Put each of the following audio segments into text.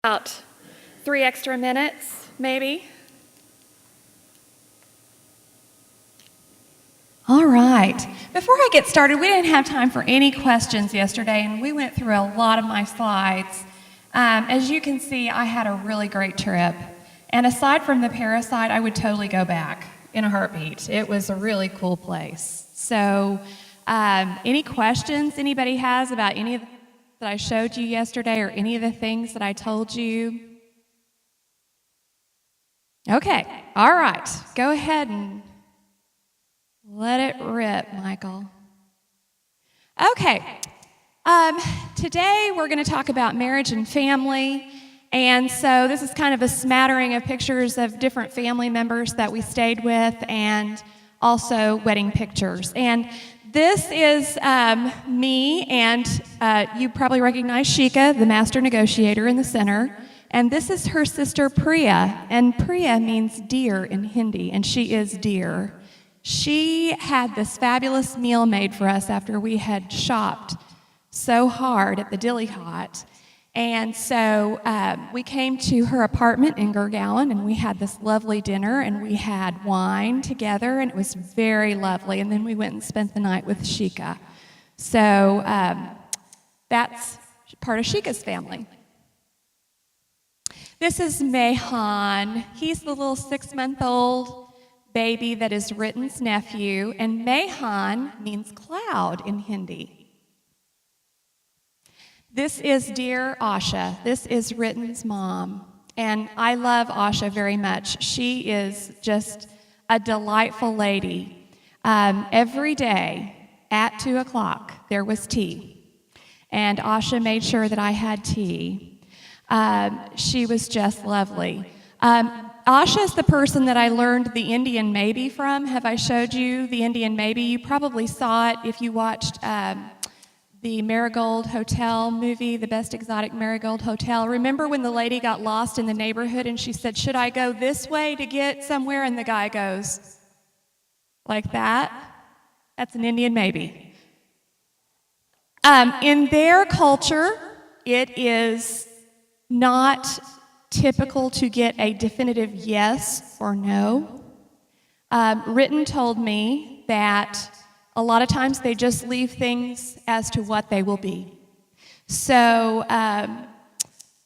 About 3 extra minutes, maybe. All right. Before I get started, we didn't have time for any questions yesterday, and we went through a lot of my slides. As you can see, I had a really great trip. And aside from the Parasite, I would totally go back in a heartbeat. It was a really cool place. So, any questions anybody has about any of that I showed you yesterday or any of the things that I told you? Okay. All right. Go ahead and let it rip, Michael. Okay. Today we're going to talk about marriage and family. And so this is kind of a smattering of pictures of different family members that we stayed with and also wedding pictures. And this is me, and you probably recognize Shika, the master negotiator in the center. And this is her sister Priya. And Priya means dear in Hindi, and she is dear. She had this fabulous meal made for us after we had shopped so hard at the Dilly Hot. And so we came to her apartment in Gurgaon, and we had this lovely dinner, and we had wine together, and it was very lovely. And then we went and spent the night with Shika. So that's part of Shika's family. This is Mehan. He's the little 6-month-old baby that is Ritin's nephew, and Mehan means cloud in Hindi. This is dear Asha. This is Ritin's mom, and I love Asha very much. She is just a delightful lady. Every day at 2 o'clock, there was tea, and Asha made sure that I had tea. She was just lovely. Asha's the person that I learned the Indian maybe from. Have I showed you the Indian maybe? You probably saw it if you watched the Marigold Hotel movie, The Best Exotic Marigold Hotel. Remember when the lady got lost in the neighborhood and she said, "Should I go this way to get somewhere?" And the guy goes like that? That's an Indian maybe. In their culture, it is not typical to get a definitive yes or no. Ritin told me that a lot of times they just leave things as to what they will be. So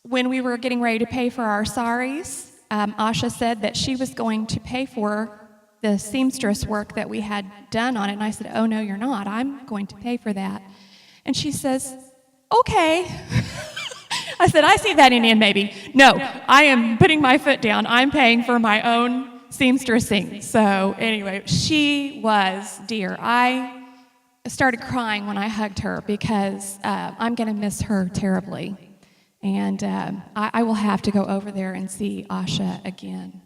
when we were getting ready to pay for our saris, Asha said that she was going to pay for the seamstress work that we had done on it. And I said, "Oh, no, you're not. I'm going to pay for that." And she says, "Okay." I said, "I see that Indian maybe. No, I am putting my foot down. I'm paying for my own seamstressing." So anyway, she was dear. I started crying when I hugged her because I'm going to miss her terribly. And I will have to go over there and see Asha again.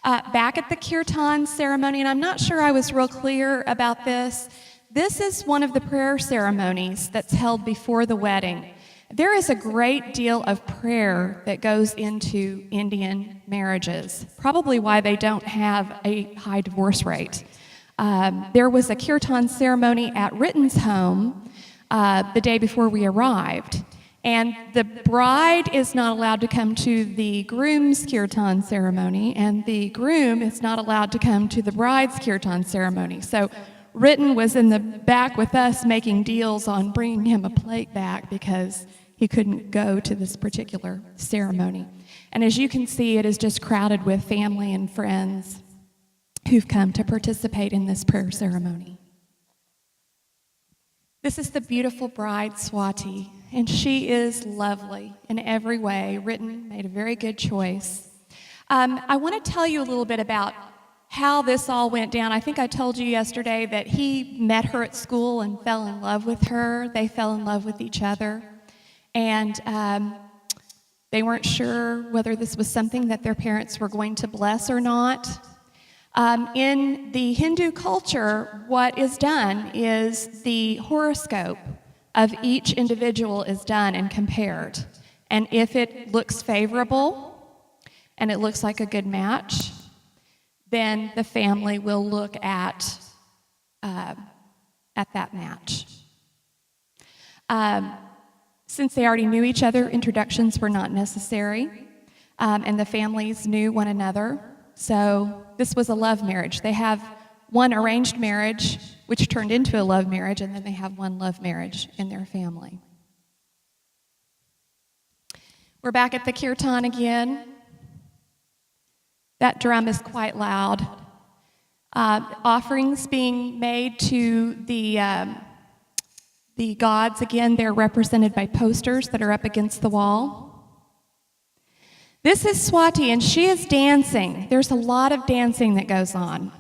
Back at the kirtan ceremony, and I'm not sure I was real clear about this, this is one of the prayer ceremonies that's held before the wedding. There is a great deal of prayer that goes into Indian marriages, probably why they don't have a high divorce rate. There was a kirtan ceremony at Ritin's home the day before we arrived, and the bride is not allowed to come to the groom's kirtan ceremony, and the groom is not allowed to come to the bride's kirtan ceremony. So Ritin was in the back with us making deals on bringing him a plate back because he couldn't go to this particular ceremony. And as you can see, it is just crowded with family and friends who've come to participate in this prayer ceremony. This is the beautiful bride, Swati, and she is lovely in every way. Ritin made a very good choice. I want to tell you a little bit about how this all went down. I think I told you yesterday that he met her at school and fell in love with her. They fell in love with each other. And they weren't sure whether this was something that their parents were going to bless or not. In the Hindu culture, what is done is the horoscope of each individual is done and compared. And if it looks favorable and it looks like a good match, then the family will look at that match. Since they already knew each other, introductions were not necessary, and the families knew one another. So this was a love marriage. They have one arranged marriage, which turned into a love marriage, and then they have one love marriage in their family. We're back at the kirtan again. That drum is quite loud. Offerings being made to the gods. Again, they're represented by posters that are up against the wall. This is Swati, and she is dancing. There's a lot of dancing that goes on.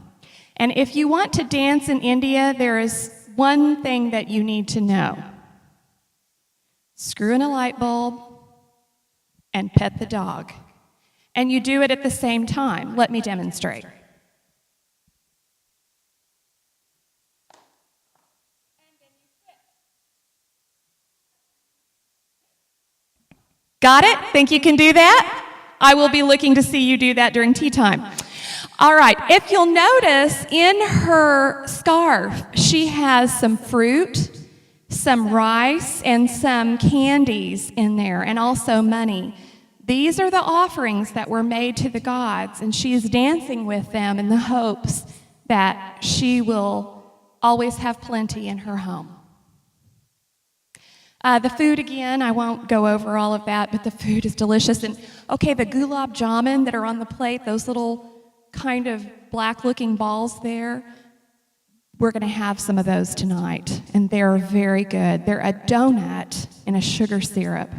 And if you want to dance in India, there is one thing that you need to know. Screw in a light bulb and pet the dog. And you do it at the same time. Let me demonstrate. Got it? Think you can do that? I will be looking to see you do that during tea time. All right, if you'll notice, in her scarf, she has some fruit, some rice, and some candies in there, and also money. These are the offerings that were made to the gods, and she is dancing with them in the hopes that she will always have plenty in her home. The food, again, I won't go over all of that, but the food is delicious. And okay, the gulab jamun that are on the plate, those little kind of black-looking balls there, we're going to have some of those tonight, and they're very good. They're a donut in a sugar syrup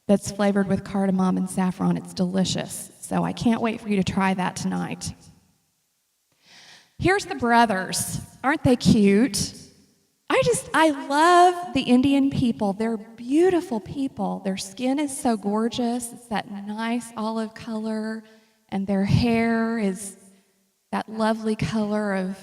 that's flavored with cardamom and saffron. It's delicious, so I can't wait for you to try that tonight. Here's the brothers. Aren't they cute? I love the Indian people. They're beautiful people. Their skin is so gorgeous. It's that nice olive color, and their hair is that lovely color of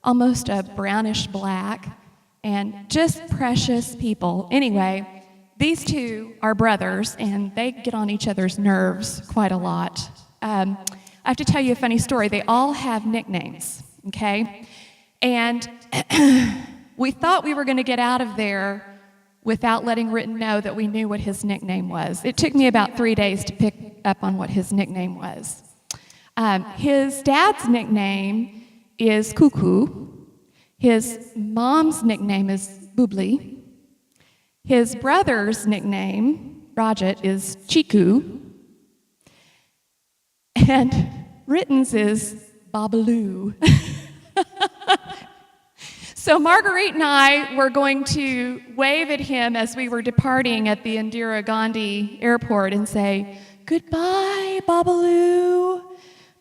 almost a brownish black, and just precious people. Anyway, these two are brothers, and they get on each other's nerves quite a lot. I have to tell you a funny story. They all have nicknames, okay? And we thought we were going to get out of there without letting Ritten know that we knew what his nickname was. It took me about 3 days to pick up on what his nickname was. His dad's nickname is Cuckoo. His mom's nickname is Boobly. His brother's nickname, Rajat, is Chiku. And Ritten's is Babaloo. So Marguerite and I were going to wave at him as we were departing at the Indira Gandhi airport and say, "Goodbye, Babaloo."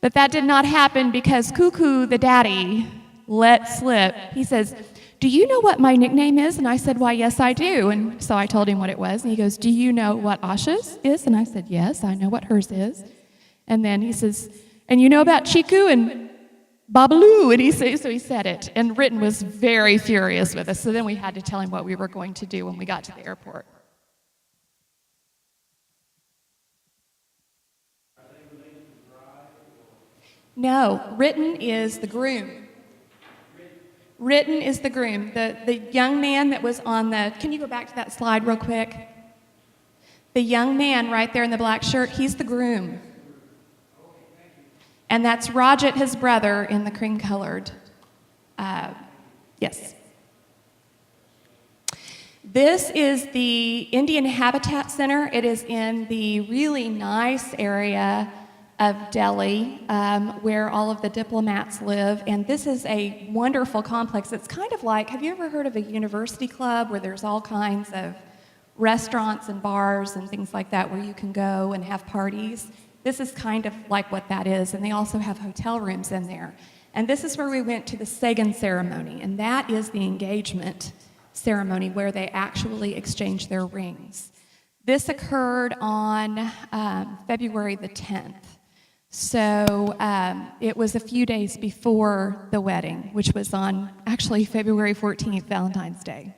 But that did not happen because Cuckoo, the daddy, let slip. He says, "Do you know what my nickname is?" And I said, "Why, yes, I do." And so I told him what it was. And he goes, "Do you know what Asha's is?" And I said, "Yes, I know what hers is." And then he says, "And you know about Chiku and Babaloo?" And so he said it. And Ritten was very furious with us. So then we had to tell him what we were going to do when we got to the airport. No, Ritten is the groom. Ritten is the groom. The young man that was on the... Can you go back to that slide real quick? The young man right there in the black shirt, he's the groom. And that's Rajat, his brother, in the cream-colored. Yes. This is the Indian Habitat Center. It is in the really nice area of Delhi, where all of the diplomats live. And this is a wonderful complex. It's kind of like, have you ever heard of a university club where there's all kinds of restaurants and bars and things like that where you can go and have parties? This is kind of like what that is, and they also have hotel rooms in there. And this is where we went to the Sagan ceremony, and that is the engagement ceremony where they actually exchange their rings. This occurred on February the 10th. So it was a few days before the wedding, which was on actually February 14th, Valentine's Day.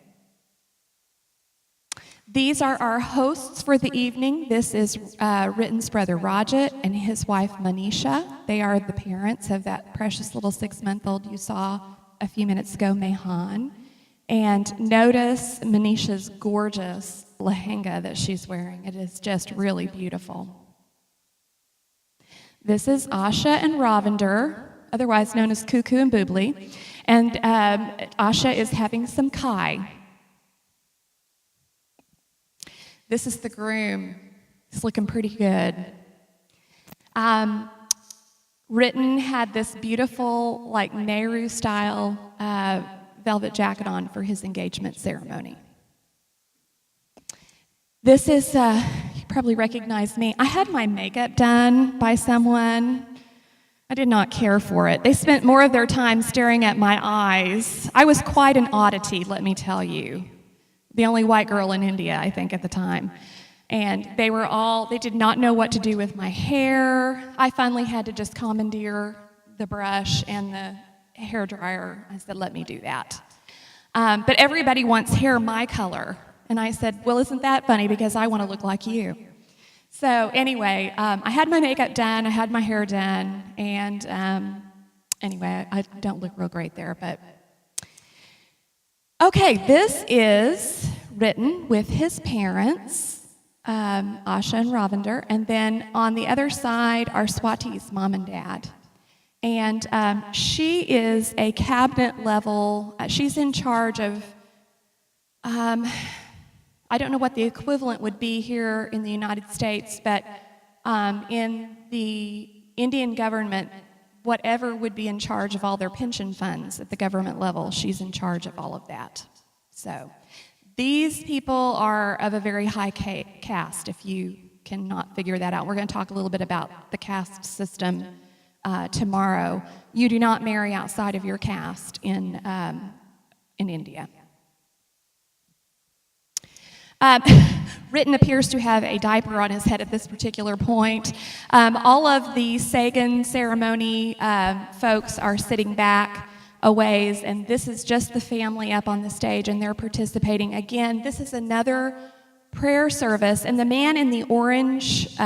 These are our hosts for the evening. This is Ritten's brother Rajat and his wife Manisha. They are the parents of that precious little 6-month-old you saw a few minutes ago, Mehan. And notice Manisha's gorgeous lehenga that she's wearing. It is just really beautiful. This is Asha and Ravender, otherwise known as Cuckoo and Boobly. And Asha is having some kai. This is the groom. He's looking pretty good. Ritten had this beautiful, like Nehru-style velvet jacket on for his engagement ceremony. This is, you probably recognize me. I had my makeup done by someone. I did not care for it. They spent more of their time staring at my eyes. I was quite an oddity, let me tell you. The only white girl in India, I think, at the time. And they did not know what to do with my hair. I finally had to just commandeer the brush and the hair dryer. I said, let me do that. But everybody wants hair my color. And I said, well, isn't that funny, because I want to look like you. So anyway, I had my makeup done, I had my hair done, and anyway, I don't look real great there, but. Okay, this is Ritten with his parents, Asha and Ravender, and then on the other side are Swati's mom and dad. And she is a cabinet level, she's in charge of, I don't know what the equivalent would be here in the United States, but in the Indian government, whatever would be in charge of all their pension funds at the government level, she's in charge of all of that. So these people are of a very high caste, if you cannot figure that out. We're going to talk a little bit about the caste system tomorrow. You do not marry outside of your caste in India. Ritten appears to have a diaper on his head at this particular point. All of the Sagan ceremony folks are sitting back a ways, and this is just the family up on the stage, and they're participating. Again, this is another prayer service, and the man in the orange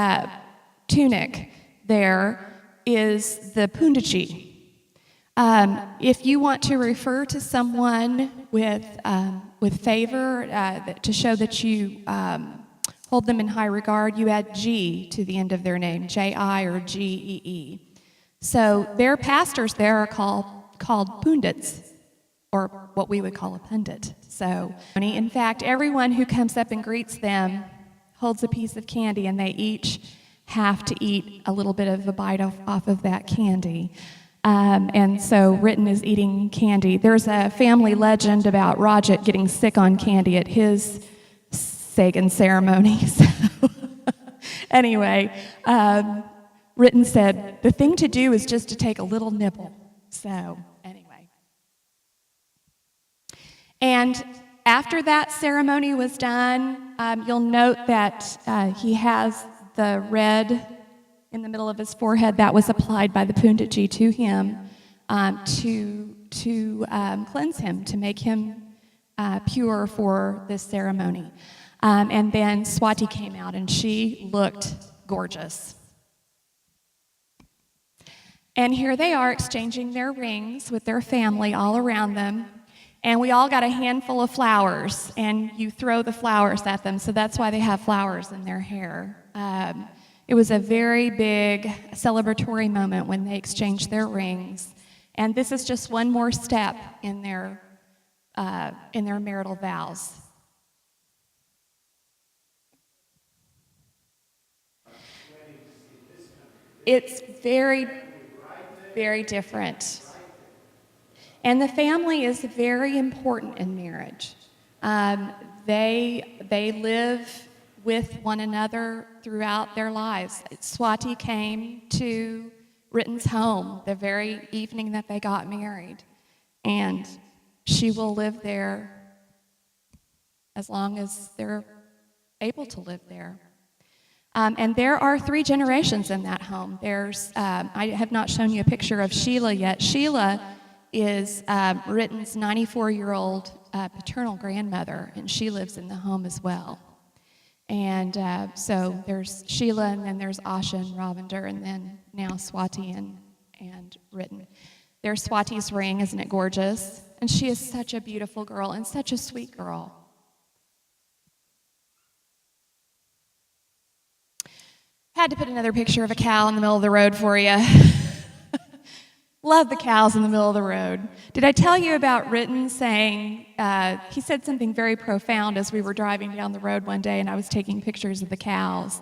tunic there is the Pundaji. If you want to refer to someone with favor, to show that you hold them in high regard, you add G to the end of their name, J-I or G-E-E. So their pastors there are called pundits, or what we would call a pundit. So, in fact, everyone who comes up and greets them holds a piece of candy, and they each have to eat a little bit of a bite off of that candy. And so Ritten is eating candy. There's a family legend about Rajat getting sick on candy at his Sagan ceremony. So anyway, Ritten said, the thing to do is just to take a little nibble. So anyway. And after that ceremony was done, you'll note that he has the red in the middle of his forehead that was applied by the Pundaji to him to cleanse him, to make him pure for this ceremony. And then Swati came out, and she looked gorgeous. And here they are exchanging their rings with their family all around them. And we all got a handful of flowers, and you throw the flowers at them, so that's why they have flowers in their hair. It was a very big celebratory moment when they exchanged their rings. And this is just one more step in their marital vows. It's very, very different. And the family is very important in marriage. They live with one another throughout their lives. Swati came to Ritten's home the very evening that they got married, and she will live there as long as they're able to live there. And there are 3 generations in that home. There's, I have not shown you a picture of Sheila yet. Sheila is Ritten's 94-year-old paternal grandmother, and she lives in the home as well. And so there's Sheila, and then there's Asha and Ravender, and then now Swati and Ritten. There's Swati's ring, isn't it gorgeous? And she is such a beautiful girl and such a sweet girl. Had to put another picture of a cow in the middle of the road for you. Love the cows in the middle of the road. Did I tell you about Ritten saying, he said something very profound as we were driving down the road one day and I was taking pictures of the cows.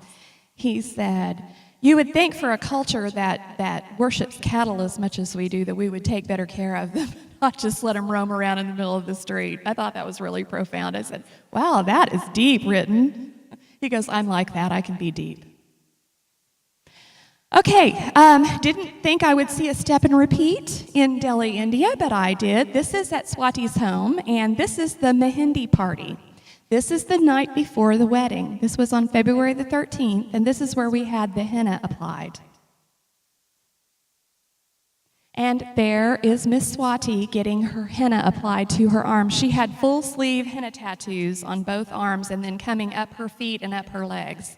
He said, you would think for a culture that worships cattle as much as we do that we would take better care of them, not just let them roam around in the middle of the street. I thought that was really profound. I said, wow, that is deep, Ritten. He goes, I'm like that. I can be deep. Okay, didn't think I would see a step and repeat in Delhi, India, but I did. This is at Swati's home, and this is the Mehendi party. This is the night before the wedding. This was on February the 13th, and this is where we had the henna applied. And there is Miss Swati getting her henna applied to her arm. She had full sleeve henna tattoos on both arms and then coming up her feet and up her legs.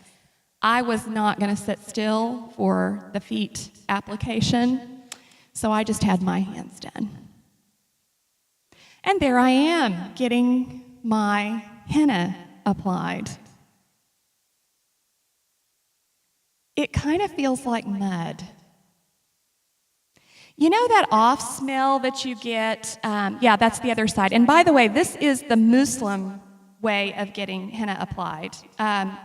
I was not going to sit still for the feet application, so I just had my hands done. And there I am, getting my henna applied. It kind of feels like mud. You know that off smell that you get? Yeah, that's the other side. And by the way, this is the Muslim way of getting henna applied.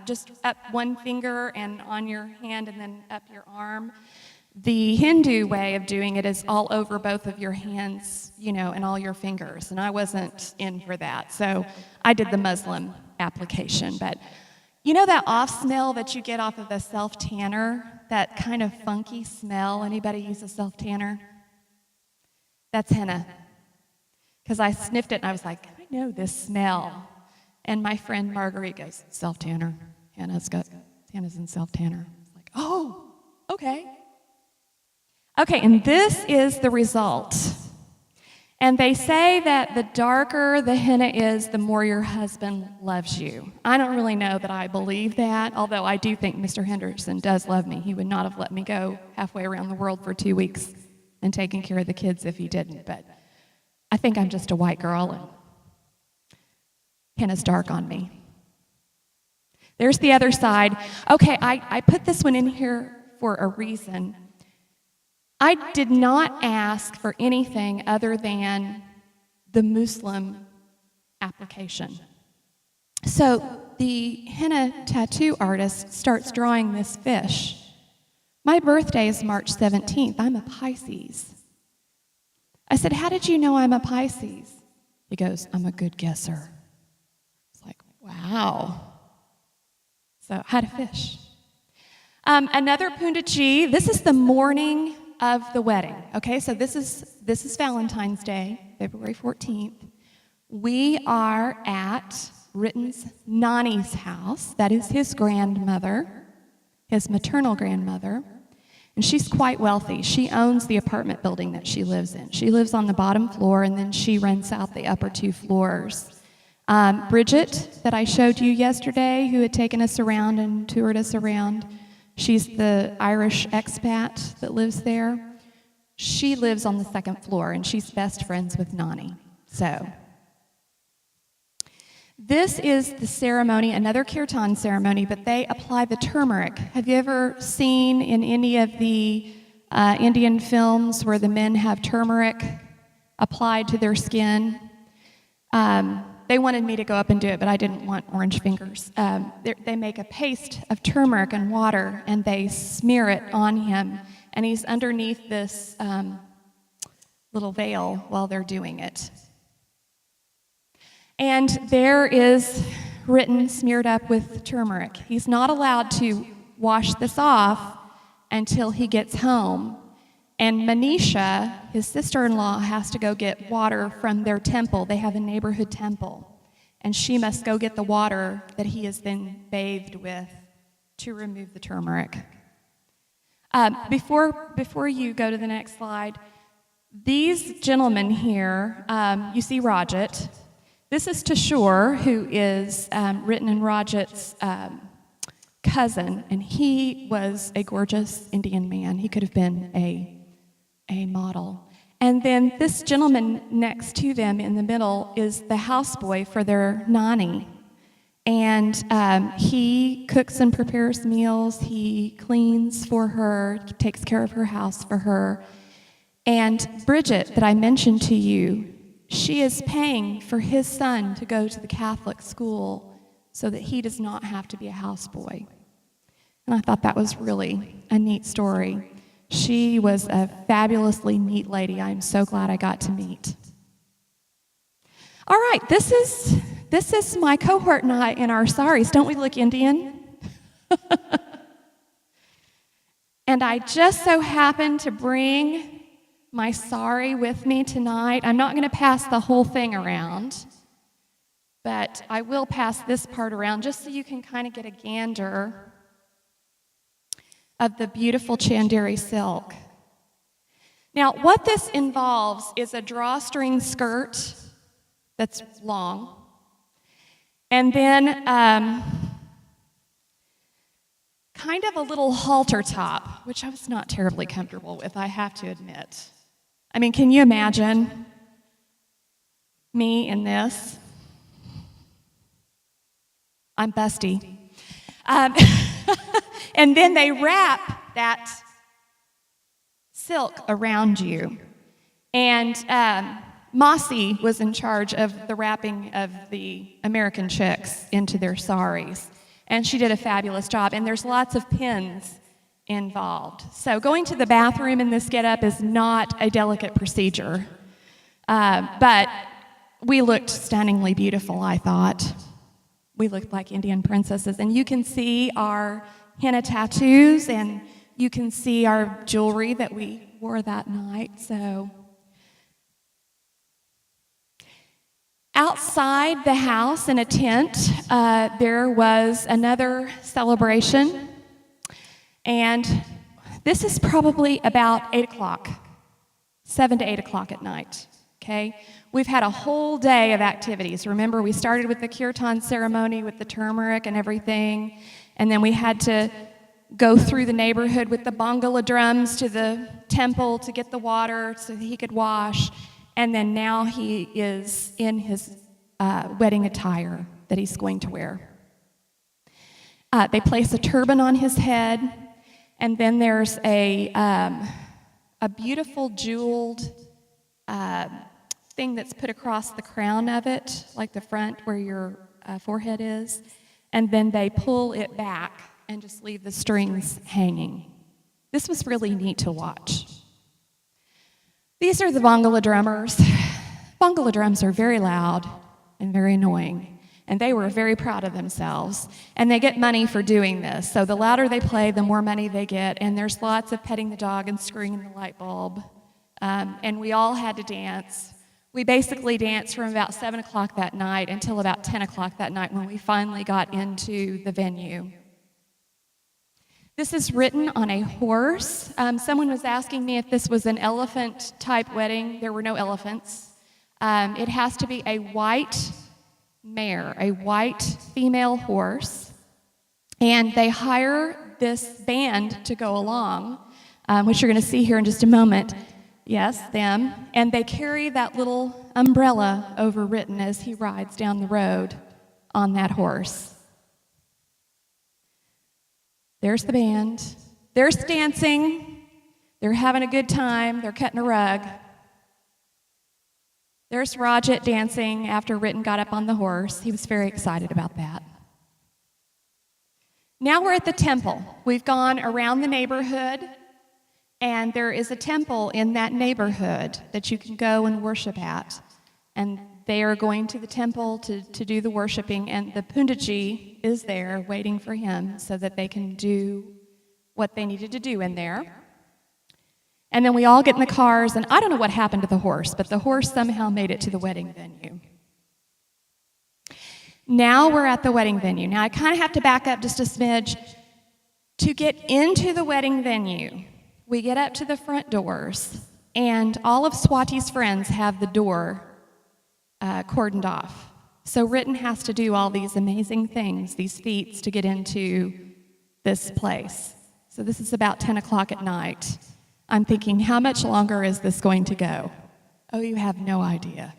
Just up one finger and on your hand and then up your arm. The Hindu way of doing it is all over both of your hands, you know, and all your fingers. And I wasn't in for that. So I did the Muslim application. But you know that off smell that you get off of a self-tanner? That kind of funky smell? Anybody use a self-tanner? That's henna. Because I sniffed it and I was like, I know this smell. And my friend Marguerite goes, self-tanner. Henna's in self-tanner. I was like, oh, okay. Okay, and this is the result. And they say that the darker the henna is, the more your husband loves you. I don't really know that I believe that, although I do think Mr. Henderson does love me. He would not have let me go halfway around the world for 2 weeks and taking care of the kids if he didn't. But I think I'm just a white girl, and henna's dark on me. There's the other side. Okay, I put this one in here for a reason. I did not ask for anything other than the Muslim application. So the henna tattoo artist starts drawing this fish. My birthday is March 17th. I'm a Pisces. I said, how did you know I'm a Pisces? He goes, I'm a good guesser. It's like, wow. So I had a fish. Another Pundaji, this is the morning of the wedding. Okay, so this is Valentine's Day, February 14th. We are at Ritten's Nani's house. That is his grandmother, his maternal grandmother. And she's quite wealthy. She owns the apartment building that she lives in. She lives on the bottom floor, and then she rents out the upper 2 floors. Bridget, that I showed you yesterday, who had taken us around and toured us around, she's the Irish expat that lives there. She lives on the 2nd floor, and she's best friends with Nani. So this is the ceremony, another kirtan ceremony, but they apply the turmeric. Have you ever seen in any of the Indian films where the men have turmeric applied to their skin? They wanted me to go up and do it, but I didn't want orange fingers. They make a paste of turmeric and water, and they smear it on him, and he's underneath this little veil while they're doing it. And there is Ritten smeared up with turmeric. He's not allowed to wash this off until he gets home. And Manisha, his sister-in-law, has to go get water from their temple. They have a neighborhood temple. And she must go get the water that he has been bathed with to remove the turmeric. Before you go to the next slide, these gentlemen here, you see Rajat. This is Tashur, who is Ritten and Rajat's cousin, and he was a gorgeous Indian man. He could have been a model. And then this gentleman next to them in the middle is the houseboy for their Nani. And he cooks and prepares meals. He cleans for her, takes care of her house for her. And Bridget, that I mentioned to you, she is paying for his son to go to the Catholic school so that he does not have to be a houseboy. And I thought that was really a neat story. She was a fabulously neat lady I'm so glad I got to meet. All right, this is my cohort and I in our saris. Don't we look Indian? And I just so happened to bring my sari with me tonight. I'm not going to pass the whole thing around, but I will pass this part around just so you can kind of get a gander of the beautiful Chanderi silk. Now, what this involves is a drawstring skirt that's long, and then kind of a little halter top, which I was not terribly comfortable with, I have to admit. I mean, can you imagine me in this? I'm busty. And then they wrap that silk around you. And Mossy was in charge of the wrapping of the American chicks into their saris. And she did a fabulous job. And there's lots of pins involved. So going to the bathroom in this getup is not a delicate procedure. But we looked stunningly beautiful, I thought. We looked like Indian princesses. And you can see our henna tattoos, and you can see our jewelry that we wore that night. So outside the house in a tent, there was another celebration. And this is probably about 8 o'clock, 7 to 8 o'clock at night, okay? We've had a whole day of activities. Remember, we started with the kirtan ceremony with the turmeric and everything, and then we had to go through the neighborhood with the bangala drums to the temple to get the water so that he could wash, and then now he is in his wedding attire that he's going to wear. They place a turban on his head, and then there's a beautiful jeweled thing that's put across the crown of it, like the front where your forehead is, and then they pull it back and just leave the strings hanging. This was really neat to watch. These are the Bangala drummers. Bangala drums are very loud and very annoying, and they were very proud of themselves. And they get money for doing this. So the louder they play, the more money they get, and there's lots of petting the dog and screwing in the light bulb. And we all had to dance. We basically danced from about 7 o'clock that night until about 10 o'clock that night when we finally got into the venue. This is written on a horse. Someone was asking me if this was an elephant-type wedding. There were no elephants. It has to be a white mare, a white female horse, and they hire this band to go along, which you're going to see here in just a moment. Yes, them. And they carry that little umbrella over Ritten as he rides down the road on that horse. There's the band. They're dancing. They're having a good time. They're cutting a rug. There's Rajat dancing after Ritten got up on the horse. He was very excited about that. Now we're at the temple. We've gone around the neighborhood, and there is a temple in that neighborhood that you can go and worship at. And they are going to the temple to do the worshiping, and the Pundaji is there waiting for him so that they can do what they needed to do in there. And then we all get in the cars, and I don't know what happened to the horse, but the horse somehow made it to the wedding venue. Now we're at the wedding venue. Now I kind of have to back up just a smidge. To get into the wedding venue, we get up to the front doors, and all of Swati's friends have the door cordoned off. So Ritten has to do all these amazing things, these feats, to get into this place. So this is about 10 o'clock at night. I'm thinking, how much longer is this going to go? Oh, you have no idea.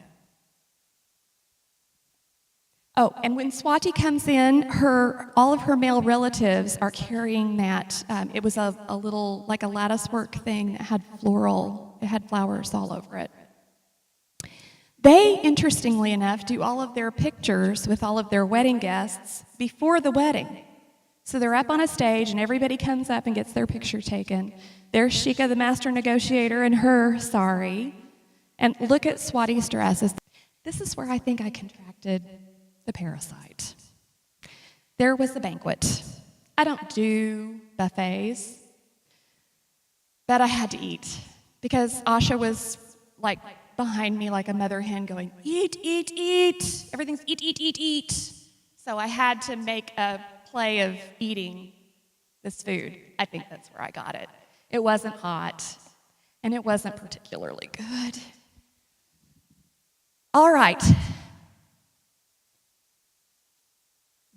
Oh, and when Swati comes in, all of her male relatives are carrying that. It was a little, like a latticework thing that had it had flowers all over it. They, interestingly enough, do all of their pictures with all of their wedding guests before the wedding. So they're up on a stage, and everybody comes up and gets their picture taken. There's Shika, the master negotiator, in her sari. And look at Swati's dresses. This is where I think I contracted the parasite. There was the banquet. I don't do buffets, but I had to eat because Asha was like behind me like a mother hen going, eat, eat, eat. Everything's eat, eat, eat, eat. So I had to make a play of eating this food. I think that's where I got it. It wasn't hot, and it wasn't particularly good. All right.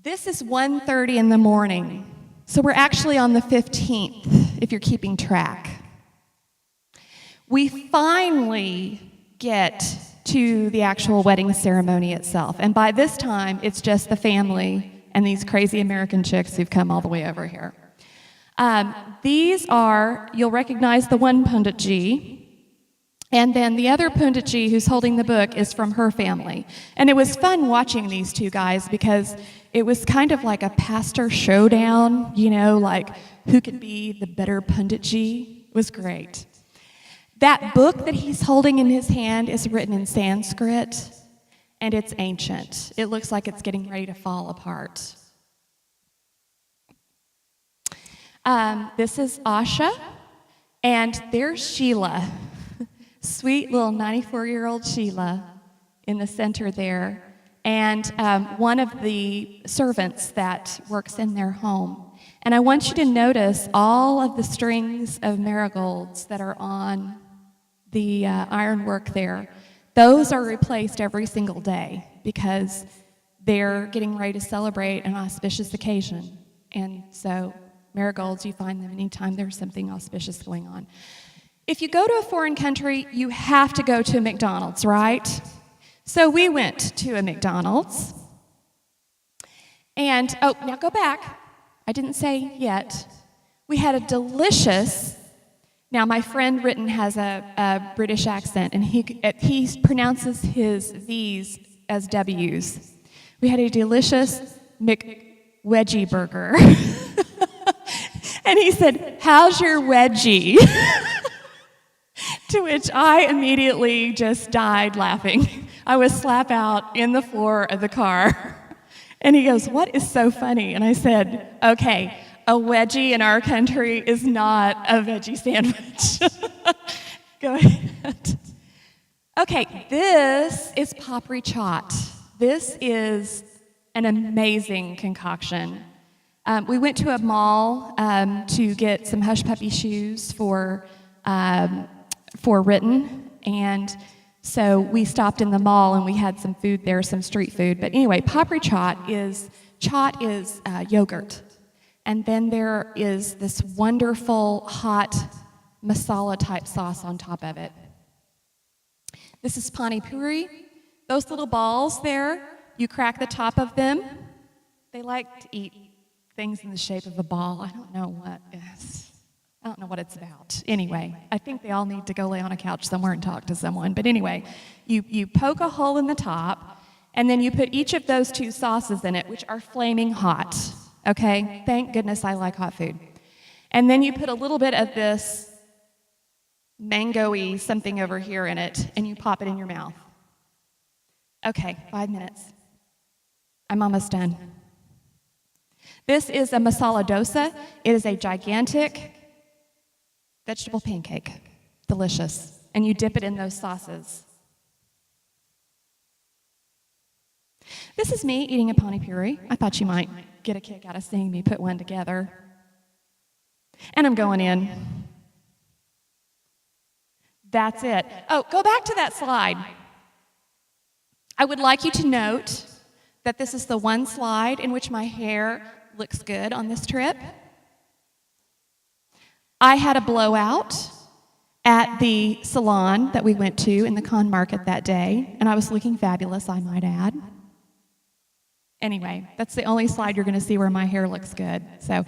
This is 1:30 in the morning, so we're actually on the 15th, if you're keeping track. We finally get to the actual wedding ceremony itself, and by this time, it's just the family and these crazy American chicks who've come all the way over here. These are, you'll recognize the one Punditji, and then the other Punditji who's holding the book is from her family. And it was fun watching these two guys because it was kind of like a pastor showdown, like who could be the better Punditji. It was great. That book that he's holding in his hand is written in Sanskrit, and it's ancient. It looks like it's getting ready to fall apart. This is Asha, and there's Sheila. Sweet little 94-year-old Sheila in the center there, and one of the servants that works in their home. And I want you to notice all of the strings of marigolds that are on the ironwork there. Those are replaced every single day because they're getting ready to celebrate an auspicious occasion. And so marigolds, you find them anytime there's something auspicious going on. If you go to a foreign country, you have to go to a McDonald's, right? So we went to a McDonald's. And, now go back. I didn't say yet. We had a delicious, now my friend Ritten has a British accent, and he pronounces his V's as W's. We had a delicious McWedgie burger. And he said, "How's your wedgie?" To which I immediately just died laughing. I was slap out in the floor of the car. And he goes, "What is so funny?" And I said, "Okay, a wedgie in our country is not a veggie sandwich." Go ahead. Okay, this is papri chaat. This is an amazing concoction. We went to a mall to get some hush puppy shoes for Ritten, and so we stopped in the mall and we had some food there, some street food. But anyway, papri chaat is yogurt, and then there is this wonderful hot masala type sauce on top of it. This is pani puri. Those little balls there, you crack the top of them. They like to eat things in the shape of a ball. I don't know what it's about. Anyway, I think they all need to go lay on a couch somewhere and talk to someone. But anyway, you poke a hole in the top, and then you put each of those two sauces in it, which are flaming hot. Okay? Thank goodness I like hot food. And then you put a little bit of this mango-y something over here in it, and you pop it in your mouth. Okay, 5 minutes. I'm almost done. This is a masala dosa. It is a gigantic vegetable pancake. Delicious. And you dip it in those sauces. This is me eating a pani puri. I thought you might get a kick out of seeing me put one together. And I'm going in. That's it. Oh, go back to that slide. I would like you to note that this is the one slide in which my hair looks good on this trip. I had a blowout at the salon that we went to in the Con Market that day, and I was looking fabulous, I might add. Anyway, that's the only slide you're going to see where my hair looks good. So,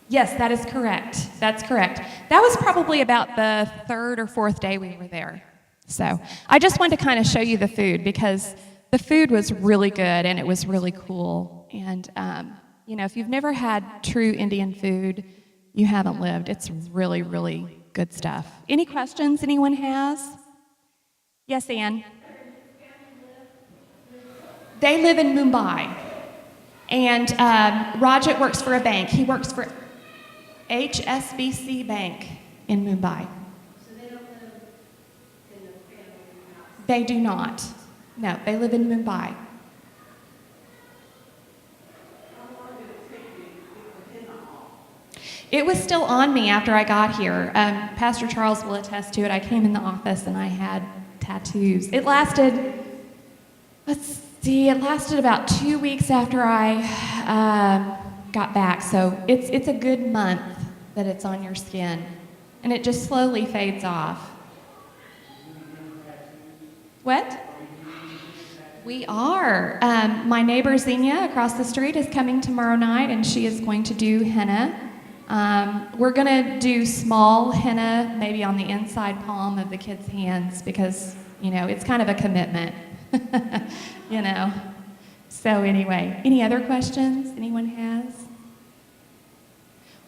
yes, that is correct. That's correct. That was probably about the third or fourth day we were there. So, I just wanted to kind of show you the food because the food was really good and it was really cool. And, you know, if you've never had true Indian food, you haven't lived. It's really, really good stuff. Any questions anyone has? Yes, Ann? They live in Mumbai. And Rajat works for a bank. He works for HSBC Bank in Mumbai. So they don't live in a family house? They do not. No, they live in Mumbai. It was still on me after I got here. Pastor Charles will attest to it. I came in the office and I had tattoos. It lasted about 2 weeks after I got back. So it's a good month that it's on your skin. And it just slowly fades off. What? We are. My neighbor Xenia across the street is coming tomorrow night and she is going to do henna. We're going to do small henna, maybe on the inside palm of the kids' hands because, you know, it's kind of a commitment, you know. So anyway, any other questions anyone has?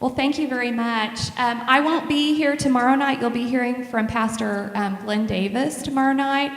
Well, thank you very much. I won't be here tomorrow night. You'll be hearing from Pastor Glenn Davis tomorrow night.